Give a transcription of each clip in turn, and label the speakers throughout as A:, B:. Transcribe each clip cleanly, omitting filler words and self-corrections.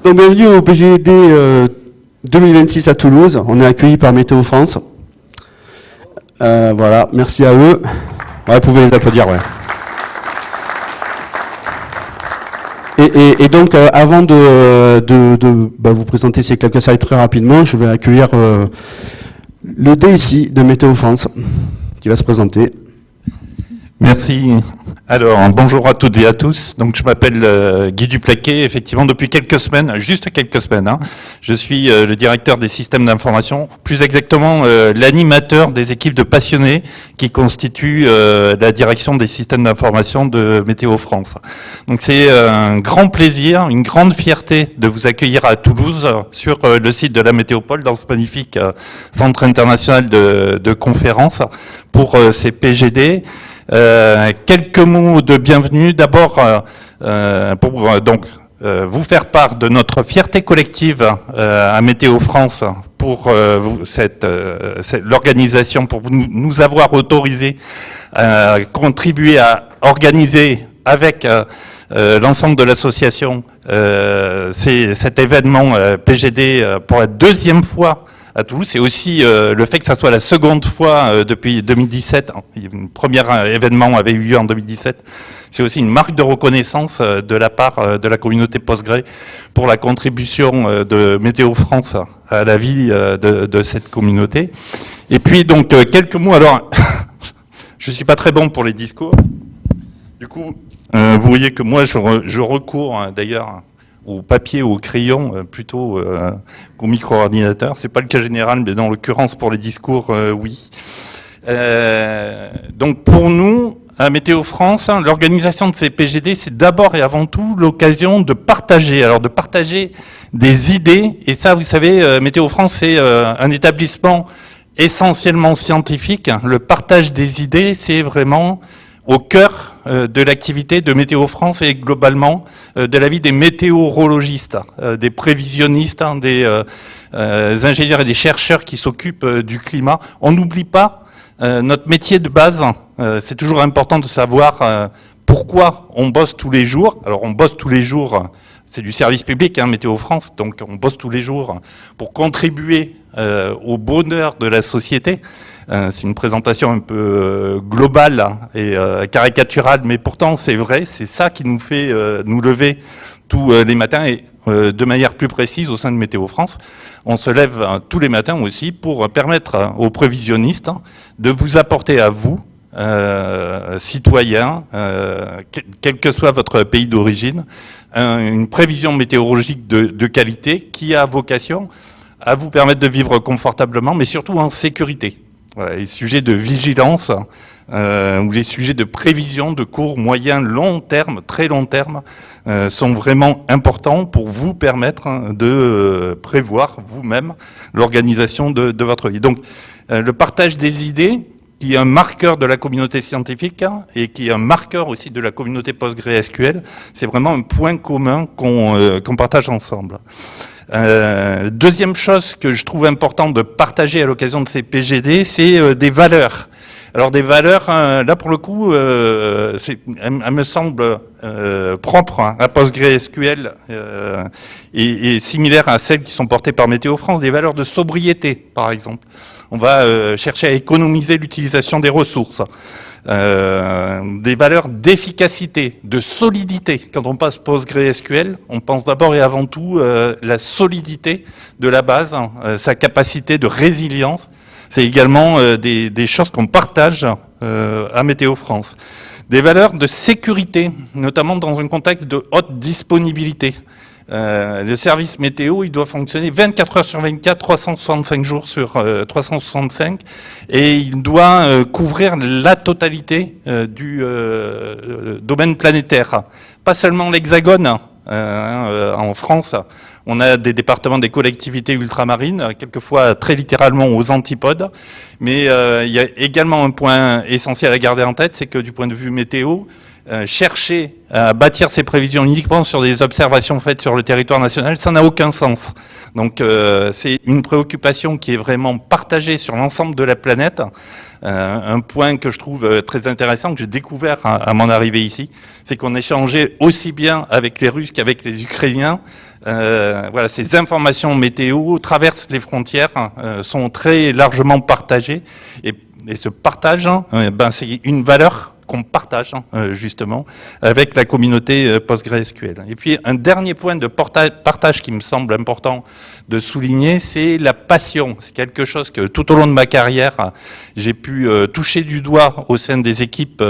A: Donc bienvenue au PGD 2026 à Toulouse. On est accueillis par Météo France. Voilà, merci à eux. Ouais, vous pouvez les applaudir, ouais. Et donc, avant de vous présenter ces quelques slides très rapidement, je vais accueillir le DSI de Météo France qui va se présenter.
B: Merci. Alors, bonjour à toutes et à tous. Donc, je m'appelle Guy Duplaquet. Effectivement, depuis quelques semaines, juste quelques semaines, je suis le directeur des systèmes d'information, plus exactement l'animateur des équipes de passionnés qui constituent la direction des systèmes d'information de Météo France. Donc, c'est un grand plaisir, une grande fierté de vous accueillir à Toulouse sur le site de la Météopole dans ce magnifique centre international de conférences pour ces PGD. Quelques mots de bienvenue. D'abord, pour vous faire part de notre fierté collective à Météo France pour l'organisation, pour nous avoir autorisé à contribuer à organiser avec l'ensemble de l'association cet événement PGD pour la deuxième fois à Toulouse. C'est aussi le fait que ça soit la seconde fois depuis 2017. Un premier événement avait eu lieu en 2017. C'est aussi une marque de reconnaissance de la part de la communauté Postgre pour la contribution de Météo France à la vie de cette communauté. Et puis donc quelques mots. Alors, je suis pas très bon pour les discours. Du coup, vous voyez que moi je recours d'ailleurs au papier ou au crayon plutôt qu'au micro-ordinateur. C'est pas le cas général, mais dans l'occurrence pour les discours, oui. Donc pour nous, à Météo France, l'organisation de ces PGD, c'est d'abord et avant tout l'occasion de partager. Alors de partager des idées, et ça, vous savez, Météo France, c'est un établissement essentiellement scientifique. Le partage des idées, c'est vraiment au cœur de l'activité de Météo France et globalement de la vie des météorologistes, des prévisionnistes, des ingénieurs et des chercheurs qui s'occupent du climat. On n'oublie pas notre métier de base. C'est toujours important de savoir pourquoi on bosse tous les jours. Alors on bosse tous les jours, c'est du service public, Météo France, donc on bosse tous les jours pour contribuer au bonheur de la société. C'est une présentation un peu globale et caricaturale, mais pourtant c'est vrai, c'est ça qui nous fait nous lever tous les matins et de manière plus précise au sein de Météo France. On se lève tous les matins aussi pour permettre aux prévisionnistes de vous apporter à vous, citoyens, quel que soit votre pays d'origine, une prévision météorologique de qualité qui a vocation à vous permettre de vivre confortablement, mais surtout en sécurité. Voilà, les sujets de vigilance ou les sujets de prévision de court, moyen, long terme, très long terme sont vraiment importants pour vous permettre de prévoir vous-même l'organisation de votre vie. Donc le partage des idées, qui est un marqueur de la communauté scientifique et qui est un marqueur aussi de la communauté PostgreSQL, c'est vraiment un point commun qu'on partage ensemble. Deuxième chose que je trouve important de partager à l'occasion de ces PGD, c'est des valeurs. Alors des valeurs, là pour le coup, elles me semblent propres à PostgreSQL et similaires à celles qui sont portées par Météo France, des valeurs de sobriété par exemple. On va chercher à économiser l'utilisation des ressources. Des valeurs d'efficacité, de solidité. Quand on passe PostgreSQL, on pense d'abord et avant tout la solidité de la base, sa capacité de résilience. C'est également des choses qu'on partage à Météo France. Des valeurs de sécurité, notamment dans un contexte de haute disponibilité. Le service météo, il doit fonctionner 24 heures sur 24, 365 jours sur 365, et il doit couvrir la totalité du domaine planétaire. Pas seulement l'Hexagone, en France, on a des départements des collectivités ultramarines, quelquefois très littéralement aux antipodes, mais il y a également un point essentiel à garder en tête, c'est que du point de vue météo, chercher à bâtir ces prévisions uniquement sur des observations faites sur le territoire national, ça n'a aucun sens. Donc c'est une préoccupation qui est vraiment partagée sur l'ensemble de la planète, Un point que je trouve très intéressant, que j'ai découvert à mon arrivée ici, c'est qu'on échangeait aussi bien avec les Russes qu'avec les Ukrainiens. Voilà, ces informations météo traversent les frontières, sont très largement partagées, et ce partage, c'est une valeur qu'on partage justement avec la communauté PostgreSQL. Et puis un dernier point de partage qui me semble important de souligner, c'est la passion. C'est quelque chose que tout au long de ma carrière, j'ai pu toucher du doigt au sein des équipes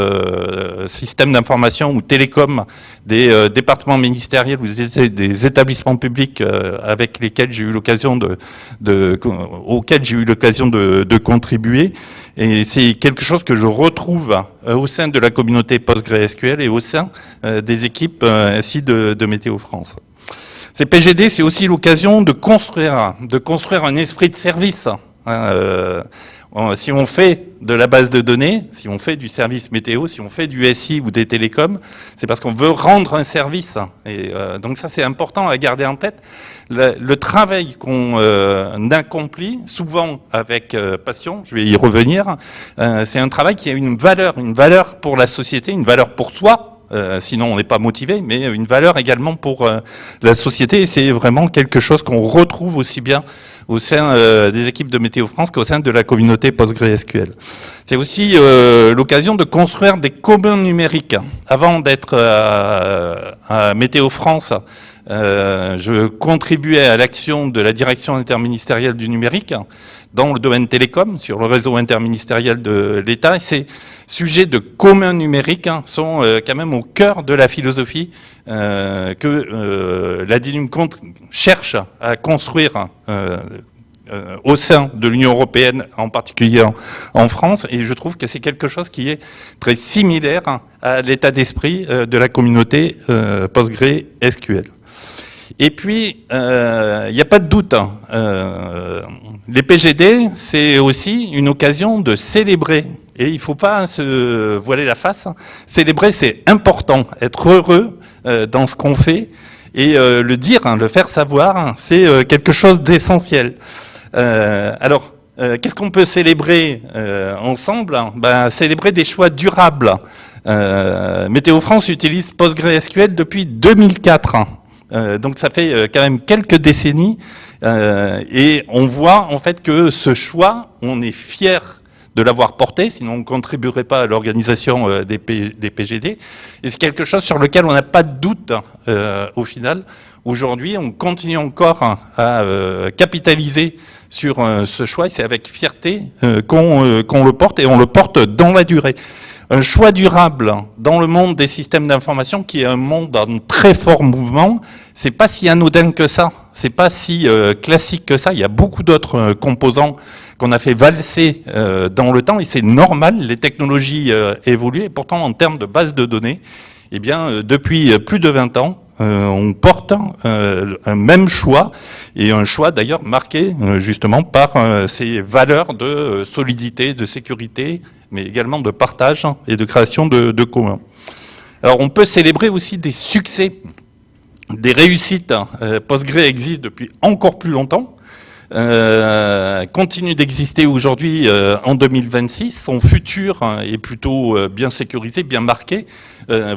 B: systèmes d'information ou télécom, des départements ministériels ou des établissements publics avec lesquels j'ai eu l'occasion auxquels j'ai eu l'occasion de contribuer. Et c'est quelque chose que je retrouve au sein de la communauté PostgreSQL et au sein des équipes ainsi de Météo France. Ces PGD, c'est aussi l'occasion de construire un esprit de service. Si on fait de la base de données, si on fait du service météo, si on fait du SI ou des télécoms, c'est parce qu'on veut rendre un service. Et donc ça, c'est important à garder en tête. Le travail qu'on accomplit, souvent avec passion, je vais y revenir, c'est un travail qui a une valeur pour la société, une valeur pour soi. Sinon on n'est pas motivé, mais une valeur également pour la société, et c'est vraiment quelque chose qu'on retrouve aussi bien au sein des équipes de Météo France qu'au sein de la communauté PostgreSQL. C'est aussi l'occasion de construire des communs numériques. Avant d'être à Météo France, je contribuais à l'action de la direction interministérielle du numérique dans le domaine télécom, sur le réseau interministériel de l'État. Et ces sujets de commun numérique sont quand même au cœur de la philosophie que la DINUM cherche à construire au sein de l'Union européenne, en particulier en France. Et je trouve que c'est quelque chose qui est très similaire à l'état d'esprit de la communauté PostgreSQL. Et puis, il n'y a pas de doute, les PGD, c'est aussi une occasion de célébrer. Et il ne faut pas se voiler la face. Célébrer, c'est important. Être heureux dans ce qu'on fait et le dire, le faire savoir, c'est quelque chose d'essentiel. Alors, qu'est-ce qu'on peut célébrer ensemble? Célébrer des choix durables. Météo France utilise PostgreSQL depuis 2004. Donc ça fait quand même quelques décennies et on voit en fait que ce choix, on est fier de l'avoir porté, sinon on ne contribuerait pas à l'organisation des PGD. Et c'est quelque chose sur lequel on n'a pas de doute au final. Aujourd'hui, on continue encore à capitaliser sur ce choix et c'est avec fierté qu'on le porte et on le porte dans la durée. Un choix durable dans le monde des systèmes d'information, qui est un monde en très fort mouvement, c'est pas si anodin que ça, c'est pas si classique que ça. Il y a beaucoup d'autres composants qu'on a fait valser dans le temps, et c'est normal, les technologies évoluent, et pourtant en termes de base de données, eh bien, depuis plus de 20 ans, on porte un même choix, et un choix d'ailleurs marqué justement par ces valeurs de solidité, de sécurité, mais également de partage et de création de communs. Alors on peut célébrer aussi des succès, des réussites. Postgre existe depuis encore plus longtemps, continue d'exister aujourd'hui en 2026. Son futur est plutôt bien sécurisé, bien marqué.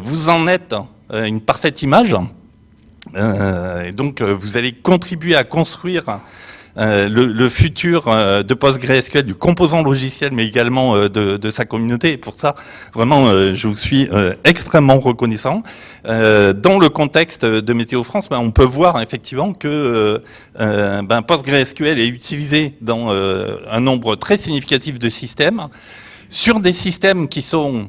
B: Vous en êtes une parfaite image. Et donc vous allez contribuer à construire le futur de PostgreSQL, du composant logiciel, mais également de sa communauté. Et pour ça, vraiment, je vous suis extrêmement reconnaissant. Dans le contexte de Météo France, on peut voir effectivement que PostgreSQL est utilisé dans un nombre très significatif de systèmes, sur des systèmes qui sont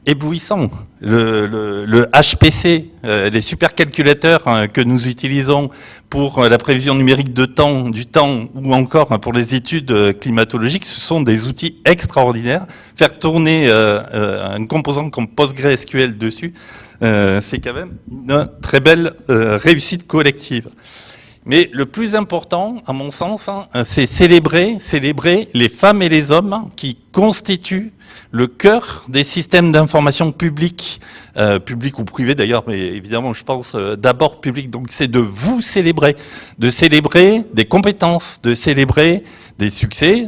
B: éblouissant. Le HPC, les supercalculateurs que nous utilisons pour la prévision numérique du temps ou encore pour les études climatologiques, ce sont des outils extraordinaires. Faire tourner un composant comme PostgreSQL dessus, c'est quand même une très belle réussite collective. Mais le plus important, à mon sens, c'est célébrer les femmes et les hommes qui constituent le cœur des systèmes d'information publics, publics ou privés d'ailleurs, mais évidemment je pense d'abord public. Donc c'est de vous célébrer, de célébrer des compétences, de célébrer des succès,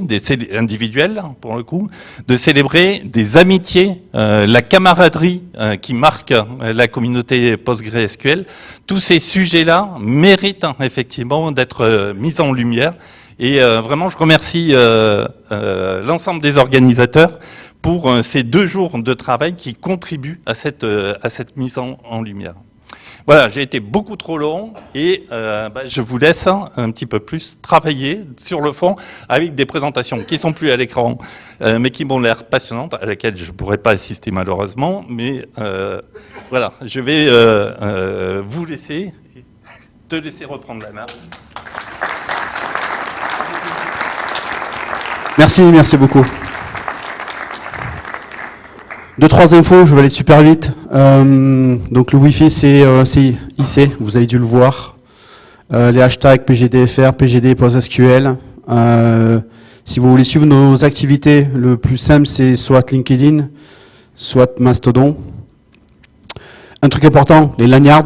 B: individuels pour le coup, de célébrer des amitiés, la camaraderie qui marque la communauté PostgreSQL. Tous ces sujets-là méritent effectivement d'être mis en lumière. Et vraiment, je remercie l'ensemble des organisateurs pour ces 2 jours de travail qui contribuent à cette mise en lumière. Voilà, j'ai été beaucoup trop long et je vous laisse un petit peu plus travailler sur le fond avec des présentations qui sont plus à l'écran, mais qui m'ont l'air passionnantes, à laquelle je ne pourrai pas assister malheureusement. Mais voilà, je vais vous laisser, te laisser reprendre la main.
A: Merci beaucoup. 2-3 infos, je vais aller super vite. Donc le Wi-Fi c'est IC, vous avez dû le voir. Les hashtags PGDFR, PGD, PostgreSQL. Si vous voulez suivre nos activités, le plus simple c'est soit LinkedIn, soit Mastodon. Un truc important, les lanyards.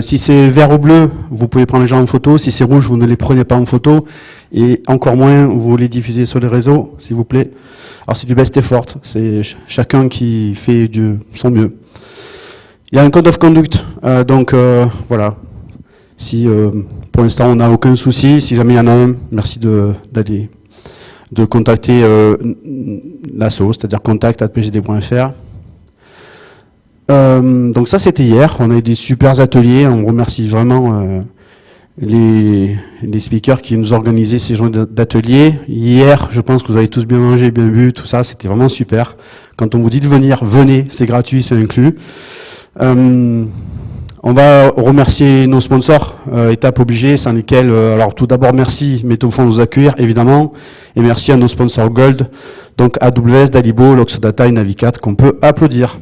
A: Si c'est vert ou bleu, vous pouvez prendre les gens en photo. Si c'est rouge, vous ne les prenez pas en photo. Et encore moins, vous les diffusez sur les réseaux, s'il vous plaît. Alors c'est du best effort, c'est chacun qui fait de son mieux. Il y a un code of conduct, donc voilà. Si pour l'instant on n'a aucun souci, si jamais il y en a un, merci de contacter l'asso, c'est-à-dire contact@pgd.fr. Donc ça c'était hier, on a eu des super ateliers, on remercie vraiment les speakers qui nous organisaient ces journées d'ateliers. Hier, je pense que vous avez tous bien mangé, bien bu, tout ça, c'était vraiment super. Quand on vous dit de venir, venez, c'est gratuit, c'est inclus. On va remercier nos sponsors, étape obligée, sans lesquels, alors tout d'abord merci Météo-France de nous accueillir, évidemment, et merci à nos sponsors Gold, donc AWS, Dalibo, Loxodata et Navicat, qu'on peut applaudir.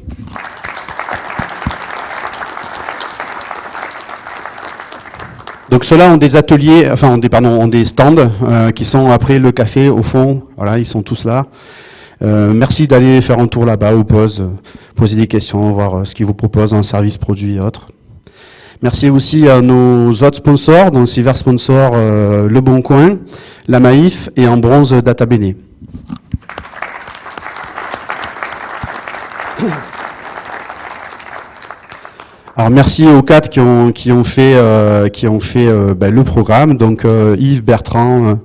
A: Donc ceux-là ont des ateliers, enfin ont des stands qui sont après le café au fond. Voilà, ils sont tous là. Merci d'aller faire un tour là-bas aux pauses, poser des questions, voir ce qu'ils vous proposent en service, produits et autres. Merci aussi à nos autres sponsors, donc Cyber Sponsor, Le Bon Coin, la Maïf et en bronze DataBene. Alors merci aux 4 qui ont fait le programme. Donc Yves, Bertrand,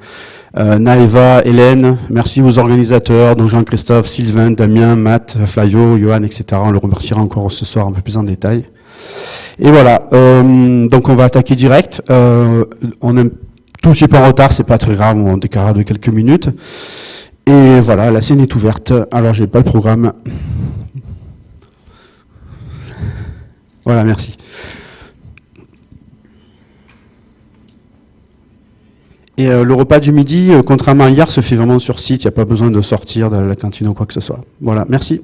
A: Naeva, Hélène. Merci aux organisateurs, donc Jean-Christophe, Sylvain, Damien, Matt, Flavio, Johan, etc. On le remerciera encore ce soir un peu plus en détail. Et voilà. Donc on va attaquer direct. On est tout de suite en retard, c'est pas très grave. On décalera de quelques minutes. Et voilà, la scène est ouverte. Alors j'ai pas le programme. Voilà, merci. Et le repas du midi, contrairement à hier, se fait vraiment sur site. Il n'y a pas besoin de sortir de la cantine ou quoi que ce soit. Voilà, merci.